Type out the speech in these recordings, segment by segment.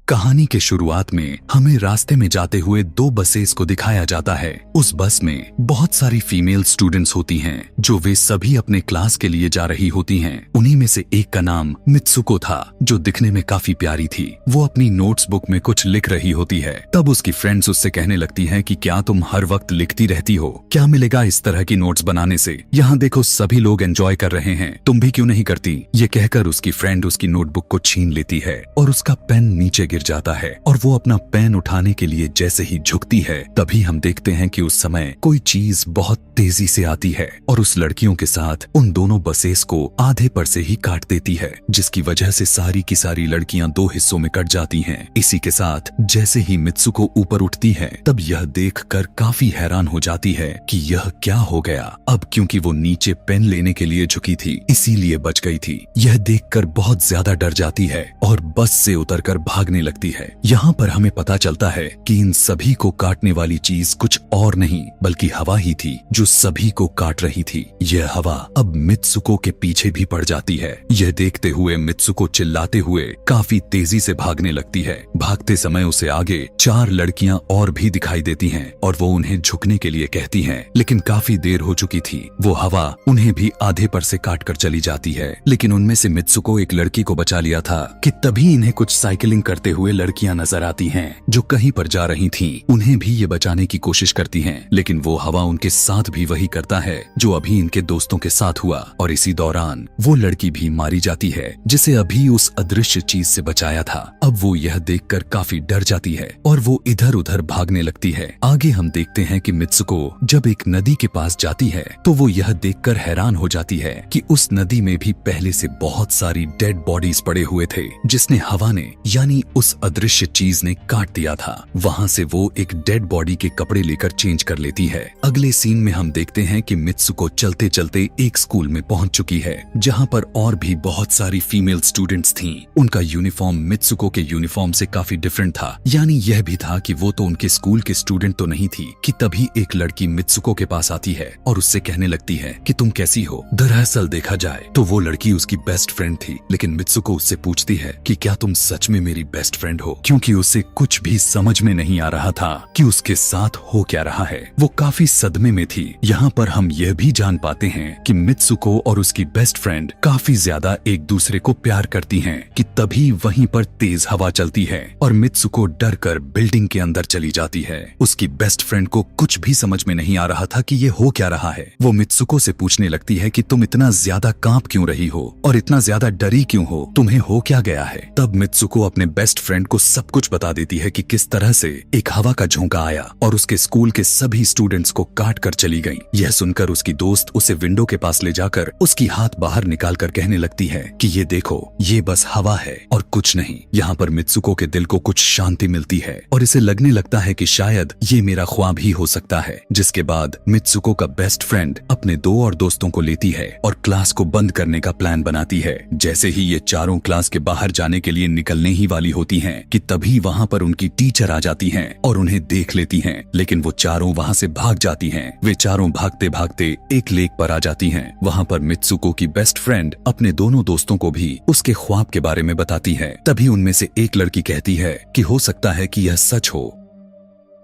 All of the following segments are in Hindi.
कहानी के शुरुआत में हमें रास्ते में जाते हुए दो बसेस को दिखाया जाता है। उस बस में बहुत सारी फीमेल स्टूडेंट्स होती हैं, जो वे सभी अपने क्लास के लिए जा रही होती हैं। उन्हीं में से एक का नाम मित्सुको था, जो दिखने में काफी प्यारी थी। वो अपनी नोट्स बुक में कुछ लिख रही होती है। तब उसकी फ्रेंड्स उससे कहने लगती हैं कि क्या तुम हर वक्त लिखती रहती हो? क्या मिलेगा इस तरह की नोट्स बनाने से? यहाँ देखो सभी लोग एंजॉय कर रहे हैं, तुम भी क्यों नहीं करती? ये कहकर उसकी फ्रेंड उसकी नोटबुक को छीन लेती है और उसका पेन नीचे गिर जाता है और वो अपना पेन उठाने के लिए जैसे ही झुकती है, तभी हम देखते हैं कि उस समय कोई चीज बहुत तेजी से आती है और उस लड़कियों के साथ उन दोनों बसेस को आधे पर से ही काट देती है, जिसकी वजह से सारी की सारी लड़कियां दो हिस्सों में कट जाती हैं। इसी के साथ जैसे ही मित्सुको ऊपर उठती है, तब यह देखकर काफी हैरान हो जाती है कि यह क्या हो गया। अब क्योंकि वो नीचे पेन लेने के लिए झुकी थी, इसीलिए बच गई थी। यह देखकर बहुत ज्यादा डर जाती है और बस से उतरकर भागने लगती है। यहाँ पर हमें पता चलता है कि इन सभी को काटने वाली चीज कुछ और नहीं बल्कि हवा ही थी, जो सभी को काट रही थी। यह हवा अब मित्सुको के पीछे भी पड़ जाती है। यह देखते हुए मित्सुको चिल्लाते हुए काफी तेजी से भागने लगती है। भागते समय उसे आगे 4 लड़कियां और भी दिखाई देती हैं और वो उन्हें झुकने के लिए कहती हैं, लेकिन काफी देर हो चुकी थी। वो हवा उन्हें भी आधे पर से काट कर चली जाती है। लेकिन उनमें से मित्सुको एक लड़की को बचा लिया था कि तभी इन्हें कुछ साइकिलिंग करते हुए लड़कियां नजर आती हैं, जो कहीं पर जा रही थीं। उन्हें भी ये बचाने की कोशिश करती हैं, लेकिन वो हवा उनके साथ भी वही करता है जो अभी इनके दोस्तों के साथ हुआ। और इसी दौरान वो लड़की भी मारी जाती है, जिसे अभी उस अदृश्य चीज से बचाया था। अब वो यह देखकर काफी डर जाती है और वो इधर उधर भागने लगती है। आगे हम देखते हैं कि मित्सुको जब एक नदी के पास जाती है, तो वो यह देखकर हैरान हो जाती है कि उस नदी में भी पहले से बहुत सारी डेड बॉडीज पड़े हुए थे, जिसने हवा ने यानी उस अदृश्य चीज ने काट दिया था। वहाँ से वो एक डेड बॉडी के कपड़े लेकर चेंज कर लेती है। अगले सीन में हम देखते हैं कि मित्सुको चलते चलते एक स्कूल में पहुंच चुकी है, जहाँ पर और भी बहुत सारी फीमेल स्टूडेंट्स थीं। उनका यूनिफॉर्म मित्सुको के यूनिफॉर्म से काफी डिफरेंट था। यानी यह भी था कि वो तो उनके स्कूल के स्टूडेंट तो नहीं थी कि तभी एक लड़की मित्सुको के पास आती है और उससे कहने लगती है कि तुम कैसी हो? दरअसल देखा जाए तो वो लड़की उसकी बेस्ट फ्रेंड थी, लेकिन मित्सुको उससे पूछती है कि क्या तुम सच में मेरी बेस्ट फ्रेंड हो, क्योंकि उसे कुछ भी समझ में नहीं आ रहा था कि उसके साथ हो क्या रहा है। वो काफी सदमे में थी। यहाँ पर हम यह भी जान पाते हैं कि मित्सुको और उसकी बेस्ट फ्रेंड काफी ज्यादा एक दूसरे को प्यार करती हैं कि तभी वहीं पर तेज हवा चलती है और मित्सुको डर कर बिल्डिंग के अंदर चली जाती है। उसकी बेस्ट फ्रेंड को कुछ भी समझ में नहीं आ रहा था कि ये हो क्या रहा है। वो मित्सुको से पूछने लगती है कि तुम इतना ज्यादा कांप क्यों रही हो और इतना ज्यादा डरी क्यों हो, तुम्हें हो क्या गया है? तब मित्सुको अपने बेस्ट फ्रेंड को सब कुछ बता देती है कि किस तरह से एक हवा का झोंका आया और उसके स्कूल के सभी स्टूडेंट्स को काट कर चली गई। यह सुनकर उसकी दोस्त उसे विंडो के पास ले जाकर उसकी हाथ बाहर निकाल कर कहने लगती है कि ये देखो, ये बस हवा है और कुछ नहीं। यहाँ पर मित्सुको के दिल को कुछ शांति मिलती है और इसे लगने लगता है कि शायद ये मेरा ख्वाब ही हो सकता है। जिसके बाद मित्सुको का बेस्ट फ्रेंड अपने 2 और दोस्तों को लेती है और क्लास को बंद करने का प्लान बनाती है। जैसे ही ये चारों क्लास के बाहर जाने के लिए निकलने ही वाली होती हैं कि तभी वहाँ पर उनकी टीचर आ जाती हैं और उन्हें देख लेती हैं, लेकिन वो चारों वहाँ से भाग जाती हैं। वे चारों भागते भागते एक लेक पर आ जाती हैं। वहाँ पर मित्सुको की बेस्ट फ्रेंड अपने दोनों दोस्तों को भी उसके ख्वाब के बारे में बताती है। तभी उनमें से एक लड़की कहती है कि हो सकता है कि यह सच हो,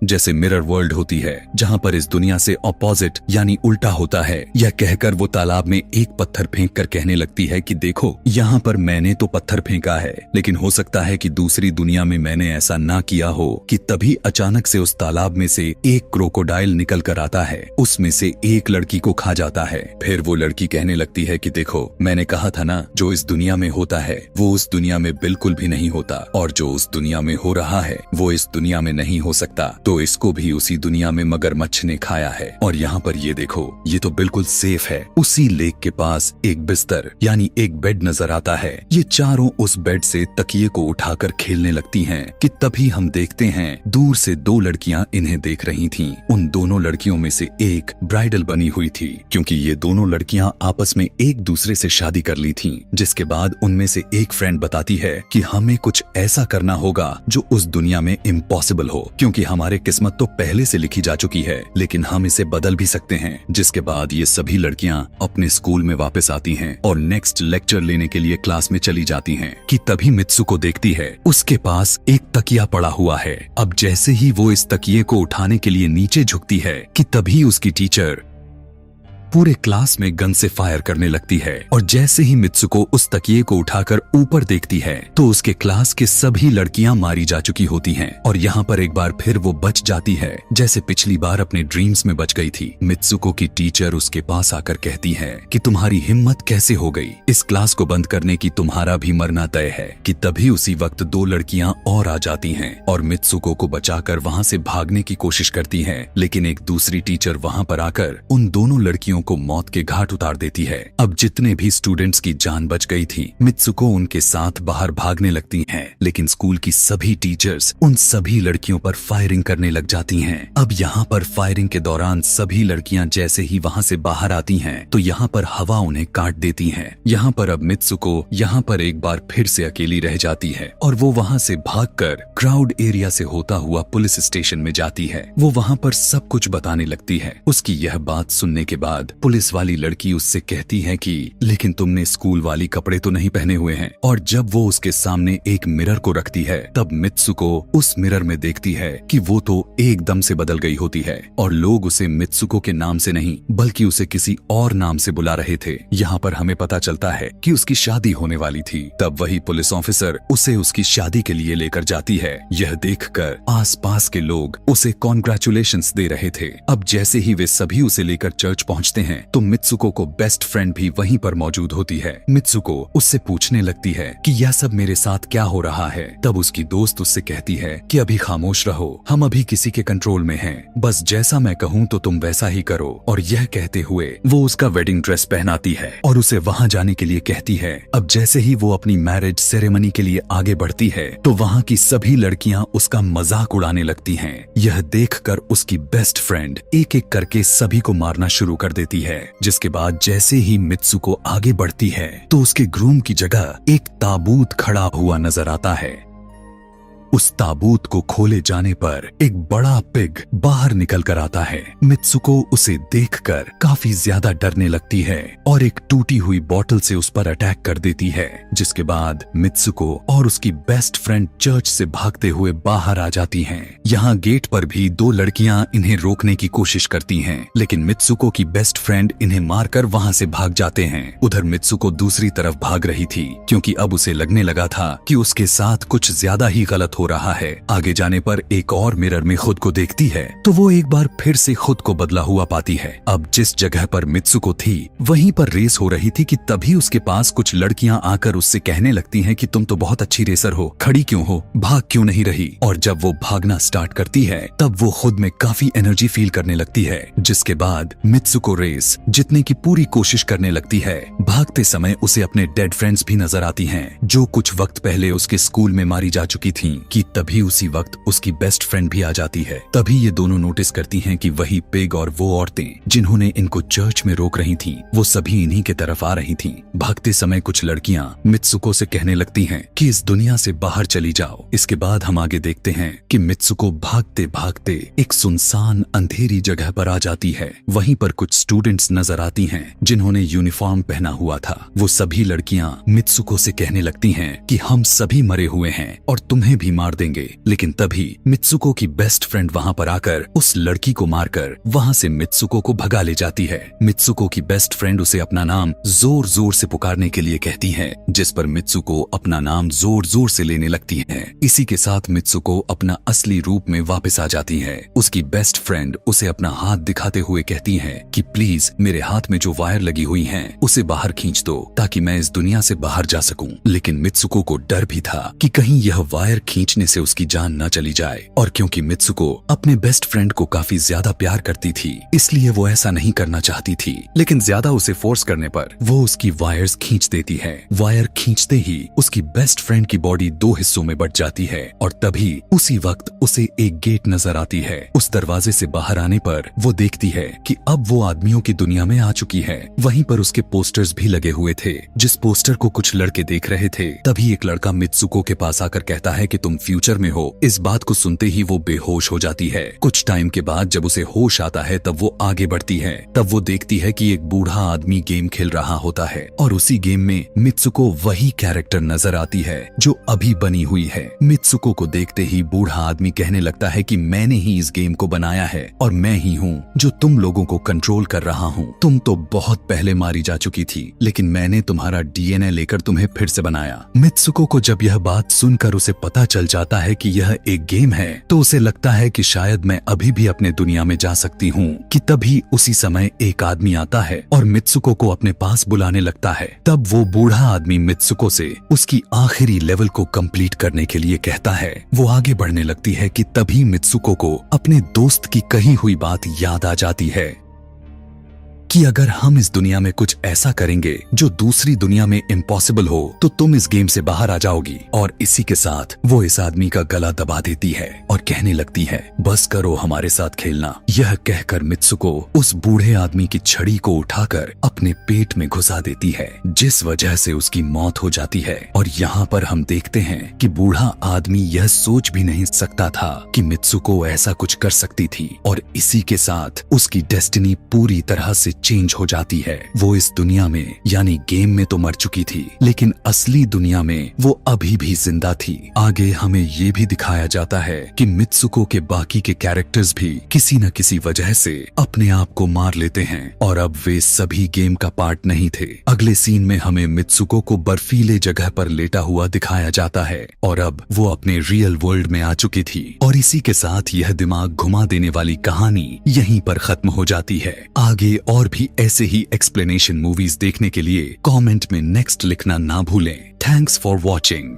जैसे मिरर वर्ल्ड होती है जहाँ पर इस दुनिया से ऑपोजिट यानी उल्टा होता है। यह कहकर वो तालाब में एक पत्थर फेंक कर कहने लगती है कि देखो, यहाँ पर मैंने तो पत्थर फेंका है, लेकिन हो सकता है कि दूसरी दुनिया में मैंने ऐसा ना किया हो। कि तभी अचानक से उस तालाब में से एक क्रोकोडाइल निकल कर आता है, उसमें से एक लड़की को खा जाता है। फिर वो लड़की कहने लगती है कि देखो, मैंने कहा था ना, जो इस दुनिया में होता है वो उस दुनिया में बिल्कुल भी नहीं होता, और जो उस दुनिया में हो रहा है वो इस दुनिया में नहीं हो सकता। तो इसको भी उसी दुनिया में मगरमच्छ ने खाया है। और यहाँ पर ये देखो, ये तो बिल्कुल सेफ है। उसी लेक के पास एक बिस्तर यानी एक बेड नजर आता है। ये चारों उस बेड से तकिए को उठाकर खेलने लगती हैं कि तभी हम देखते हैं दूर से 2 लड़कियां इन्हें देख रही थीं। उन दोनों लड़कियों में से एक ब्राइडल बनी हुई थी, क्योंकि ये दोनों लड़कियां आपस में एक दूसरे से शादी कर ली थीं। जिसके बाद उनमें से एक फ्रेंड बताती है कि हमें कुछ ऐसा करना होगा जो उस दुनिया में इम्पॉसिबल हो, क्योंकि हमारे किस्मत तो पहले से लिखी जा चुकी है, लेकिन हम इसे बदल भी सकते हैं। जिसके बाद ये सभी लड़कियां अपने स्कूल में वापस आती हैं और नेक्स्ट लेक्चर लेने के लिए क्लास में चली जाती हैं कि तभी मित्सुको देखती है उसके पास एक तकिया पड़ा हुआ है। अब जैसे ही वो इस तकिए को उठाने के लिए नीचे झुकती है कि तभी उसकी टीचर पूरे क्लास में गन से फायर करने लगती है और जैसे ही मित्सुको उस तकिए को उठाकर ऊपर देखती है तो उसके क्लास के सभी लड़कियां मारी जा चुकी होती हैं और यहाँ पर एक बार फिर वो बच जाती है जैसे पिछली बार अपने ड्रीम्स में बच गई थी। मित्सुको की टीचर उसके पास आकर कहती है कि तुम्हारी हिम्मत कैसे हो गई, इस क्लास को बंद करने की, तुम्हारा भी मरना तय है। कि तभी उसी वक्त दो लड़कियां और आ जाती हैं और मित्सुको को बचाकर वहाँ से भागने की कोशिश करती हैं, लेकिन एक दूसरी टीचर वहाँ पर आकर उन दोनों लड़कियों को मौत के घाट उतार देती है। अब जितने भी स्टूडेंट्स की जान बच गई थी, मित्सुको उनके साथ बाहर भागने लगती हैं, लेकिन स्कूल की सभी टीचर्स उन सभी लड़कियों पर फायरिंग करने लग जाती हैं। अब यहाँ पर फायरिंग के दौरान सभी लड़कियां जैसे ही वहाँ से बाहर आती हैं, तो यहाँ पर हवा उन्हें काट देती है। यहाँ पर अब मित्सुको यहाँ पर एक बार फिर से अकेली रह जाती है और वो वहाँ से भागकर क्राउड एरिया से होता हुआ पुलिस स्टेशन में जाती है। वो वहाँ पर सब कुछ बताने लगती है। उसकी यह बात सुनने के बाद पुलिस वाली लड़की उससे कहती है कि लेकिन तुमने स्कूल वाली कपड़े तो नहीं पहने हुए हैं। और जब वो उसके सामने एक मिरर को रखती है तब मित्सुको उस मिरर में देखती है कि वो तो एकदम से बदल गई होती है और लोग उसे मित्सुको के नाम से नहीं बल्कि उसे किसी और नाम से बुला रहे थे। यहाँ पर हमें पता चलता है कि उसकी शादी होने वाली थी। तब वही पुलिस ऑफिसर उसे उसकी शादी के लिए लेकर जाती है। यह देखकर आसपास के लोग उसे कॉन्ग्रेचुलेशंस दे रहे थे। अब जैसे ही वे सभी उसे लेकर चर्च पहुंचते हैं तो मित्सुको को बेस्ट फ्रेंड भी वहीं पर मौजूद होती है। मित्सुको उससे पूछने लगती है कि यह सब मेरे साथ क्या हो रहा है। तब उसकी दोस्त उससे कहती है कि अभी खामोश रहो, हम अभी किसी के कंट्रोल में हैं, बस जैसा मैं कहूँ तो तुम वैसा ही करो। और यह कहते हुए वो उसका वेडिंग ड्रेस पहनाती है और उसे वहाँ जाने के लिए कहती है। अब जैसे ही वो अपनी मैरिज सेरेमनी के लिए आगे बढ़ती है तो वहाँ की सभी लड़कियाँ उसका मजाक उड़ाने लगती हैं। यह देखकर उसकी बेस्ट फ्रेंड एक एक करके सभी को मारना शुरू कर देती है। जिसके बाद जैसे ही मित्सुको आगे बढ़ती है तो उसके ग्रूम की जगह एक ताबूत खड़ा हुआ नजर आता है। उस ताबूत को खोले जाने पर एक बड़ा पिग बाहर निकल कर आता है। मित्सुको उसे देखकर काफी ज्यादा डरने लगती है और एक टूटी हुई बोतल से उस पर अटैक कर देती है। जिसके बाद मित्सुको और उसकी बेस्ट फ्रेंड चर्च से भागते हुए बाहर आ जाती हैं। यहाँ गेट पर भी दो लड़कियां इन्हें रोकने की कोशिश करती हैं, लेकिन मित्सुको की बेस्ट फ्रेंड इन्हें मारकर वहाँ से भाग जाते हैं। उधर मित्सुको दूसरी तरफ भाग रही थी क्योंकि अब उसे लगने लगा था कि उसके साथ कुछ ज्यादा ही गलत हो रहा है। आगे जाने पर एक और मिरर में खुद को देखती है तो वो एक बार फिर से खुद को बदला हुआ पाती है। अब जिस जगह पर मित्सुको थी वहीं पर रेस हो रही थी कि तभी उसके पास कुछ लड़कियां आकर उससे कहने लगती हैं कि तुम तो बहुत अच्छी रेसर हो, खड़ी क्यों हो, भाग क्यों नहीं रही। और जब वो भागना स्टार्ट करती है तब वो खुद में काफी एनर्जी फील करने लगती है। जिसके बाद मित्सुको रेस जीतने की पूरी कोशिश करने लगती है। भागते समय उसे अपने डेड फ्रेंड्स भी नजर आती हैं जो कुछ वक्त पहले उसके स्कूल में मारी जा चुकी थीं। कि तभी उसी वक्त उसकी बेस्ट फ्रेंड भी आ जाती है। तभी ये दोनों नोटिस करती हैं कि वही पिग और वो औरतें जिन्होंने इनको चर्च में रोक रही थीं, वो सभी इन्हीं के तरफ आ रही थीं। भागते समय कुछ लड़कियां मित्सुको से कहने लगती हैं कि इस दुनिया से बाहर चली जाओ। इसके बाद हम आगे देखते हैं कि मित्सुको भागते भागते एक सुनसान अंधेरी जगह पर आ जाती है। वहीं पर कुछ स्टूडेंट्स नजर आती हैं जिन्होंने यूनिफॉर्म पहना हुआ था। वो सभी लड़कियां मित्सुको से कहने लगती हैं कि हम सभी मरे हुए हैं और तुम्हें भी मार देंगे। लेकिन तभी मित्सुको की बेस्ट फ्रेंड वहां पर आकर उस लड़की को मारकर वहां से मित्सुको को भगा ले जाती है। मित्सुको की बेस्ट फ्रेंड उसे अपना नाम जोर जोर से पुकारने के लिए कहती है, जिस पर मित्सुको अपना नाम जोर जोर से लेने लगती है। इसी के साथ मित्सुको अपना असली रूप में वापस आ जाती है। उसकी बेस्ट फ्रेंड उसे अपना हाथ दिखाते हुए कहती है कि प्लीज मेरे हाथ में जो वायर लगी हुई है उसे बाहर खींच दो ताकि मैं इस दुनिया से बाहर जा सकूं। लेकिन मित्सुको को डर भी था कि कहीं यह वायर खींचने से उसकी जान न चली जाए। और क्योंकि मित्सुको अपने बेस्ट फ्रेंड को काफी ज्यादा प्यार करती थी इसलिए वो ऐसा नहीं करना चाहती थी, लेकिन ज्यादा उसे फोर्स करने पर वो उसकी वायर्स खींच देती है। वायर खींचते ही उसकी बेस्ट फ्रेंड की बॉडी दो हिस्सों में बट जाती है और तभी उसी वक्त उसे एक गेट नजर आती है। उस दरवाजे से बाहर आने पर वो देखती है कि अब वो आदमियों की दुनिया में आ चुकी है। वहीं पर उसके पोस्टर्स भी लगे हुए थे। जिस पोस्टर को कुछ लड़के देख रहे थे तभी एक लड़का मित्सुको के पास आकर कहता है कि तुम फ्यूचर में हो। इस बात को सुनते ही वो बेहोश हो जाती है। कुछ टाइम के बाद जब उसे होश आता है तब वो आगे बढ़ती है। तब वो देखती है कि एक बूढ़ा आदमी गेम खेल रहा होता है और उसी गेम में मित्सुको वही कैरेक्टर नजर आती है जो अभी बनी हुई है। मित्सुको को देखते ही बूढ़ा आदमी कहने लगता है कि मैंने ही इस गेम को बनाया है और मैं ही हूँ जो तुम लोगों को कंट्रोल कर रहा हूँ। तुम तो बहुत पहले मारी जा चुकी थी, लेकिन मैंने तुम्हारा डीएनए लेकर तुम्हें फिर से बनाया। मित्सुको को जब यह बात सुनकर उसे पता चल जाता है कि यह एक गेम है तो उसे लगता है कि शायद मैं अभी भी अपने दुनिया में जा सकती हूँ कि तभी उसी समय एक आदमी आता है और मित्सुको को अपने पास बुलाने लगता है। तब वो बूढ़ा आदमी मित्सुको से उसकी आखिरी लेवल को कंप्लीट करने के लिए कहता है। वो आगे बढ़ने लगती है कि तभी मित्सुको को अपने दोस्त की कही हुई बात याद आ जाती है कि अगर हम इस दुनिया में कुछ ऐसा करेंगे जो दूसरी दुनिया में इम्पॉसिबल हो तो तुम इस गेम से बाहर आ जाओगी। और इसी के साथ वो इस आदमी का गला दबा देती है और कहने लगती है बस करो हमारे साथ खेलना। यह कहकर मित्सुको उस बूढ़े आदमी की छड़ी को उठाकर अपने पेट में घुसा देती है, जिस वजह से उसकी मौत हो जाती है। और यहाँ पर हम देखते हैं कि बूढ़ा आदमी यह सोच भी नहीं सकता था कि मित्सुको ऐसा कुछ कर सकती थी और इसी के साथ उसकी डेस्टिनी पूरी तरह से चेंज हो जाती है। वो इस दुनिया में यानी गेम में तो मर चुकी थी, लेकिन असली दुनिया में वो अभी भी जिंदा थी। आगे हमें ये भी दिखाया जाता है कि मित्सुको के बाकी के कैरेक्टर्स भी किसी न किसी वजह से अपने आप को मार लेते हैं और अब वे सभी गेम का पार्ट नहीं थे। अगले सीन में हमें मित्सुको को बर्फीले जगह पर लेटा हुआ दिखाया जाता है और अब वो अपने रियल वर्ल्ड में आ चुकी थी। और इसी के साथ यह दिमाग घुमा देने वाली कहानी यहीं पर खत्म हो जाती है। आगे और भी ऐसे ही एक्सप्लेनेशन मूवीज देखने के लिए कमेंट में नेक्स्ट लिखना ना भूलें। Thanks for watching.